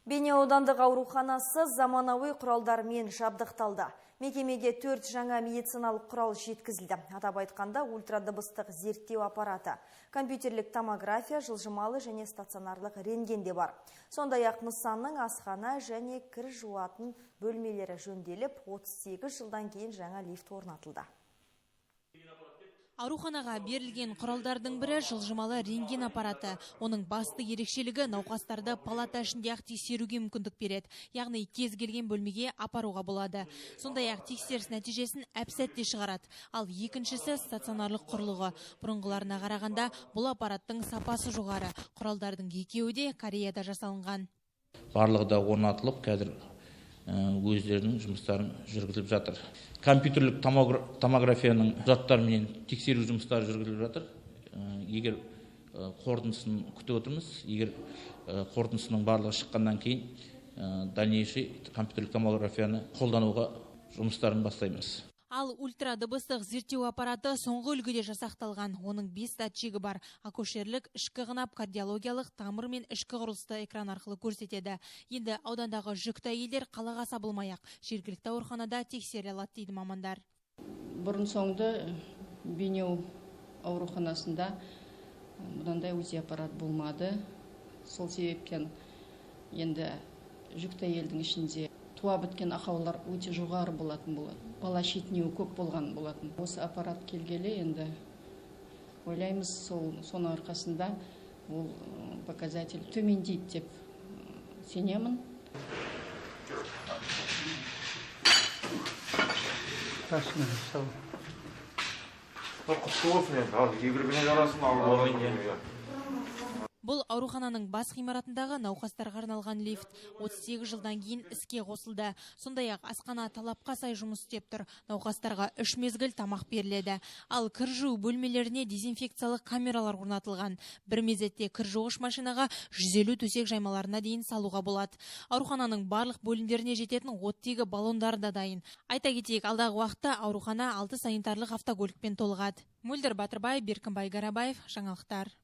Бейнеу аудандық ауруханасы заманауи құралдармен жабдықталды. Мекемеге 4 жаңа медициналық құрал жеткізілді. Атап айтқанда ультрадыбыстық зерттеу аппараты, компьютерлік томография, жылжымалы және стационарлық рентген де бар. Сондай-ақ нысанның асхана және кір жуатын бөлмелері жөнделіп, 38 жылдан кейін жаңа лифт орнатылды. Ауруханаға берілген құралдардың бірі жылжымалы рентген аппараты. Оның басты ерекшелігі науқастарды палата ішінде-ақ тексеруге мүмкіндік береді. Яғни кез келген бөлмеге апаруға болады. Сондай-ақ тексеріс нәтижесін әп-сәтте шығарады. Ал екіншісі стационарлық құрылғы. Бұрынғыларына қарағанда бұл аппараттың сапасы жоғары. Құралдардың екеуі де Кореяда жасалынған. Барлығы да орнатылып, қазір өздерінің жұмыстарын жүргізіліп жатыр. Компьютерлік томографияның құжаттарымен тексеру жұмыстары жүргізіліп жатыр. Егер қорытындысын күтіп отырмыз, егер қорытындысының барлығы шыққаннан кейін дальнейший компьютерлік томографияны қолдануға жұмыстарын бастаймыз. Ал ультрадыбыстық зерттеу аппараты соңғы үлгіде жасақталған. Оның 5 датчигі бар. Акушерлік, ішкі қынап, кардиологиялық, тамыр мен ішкі құрылысты экран арқылы көрсетеді. Енді аудандағы жүкті әйелдер қалаға сабылмай-ақ жергілікті ауруханада тексере алады дейді мамандар. Бұрын соңды Бейнеу ауруханасында бұндай УЗИ аппарат болмады. Сол себептен енді жүкті әйелдің ішінде туа біткен ақаулар өте жоғары болатын болады. Бала шетінеуі көп болған болатын. Осы аппарат келгелі енді ойлаймыз, соның арқасында ол показатель төмендейді деп сенемін. Бұл аурухананың бас ғимаратындағы науқастарға арналған лифт 38 жылдан кейін іске қосылды. Сондай-ақ асхана талапқа сай жұмыс істеп тұр. Науқастарға 3 мезгіл тамақ беріледі. Ал кір жуу бөлмелеріне дезинфекциялық камералар орнатылған. Бір мезетте кір жуғыш машинаға 150 төсек жаймаларына дейін салуға болады. Аурухананың барлық бөлімдеріне жететін оттегі баллондары да дайын. Айта кетейік, алдағы уақытта аурухана 6 санитарлық автокөлікпен толығады. Мөлдір Батырбай, Беркінбай Гарабаев, жаңалықтар.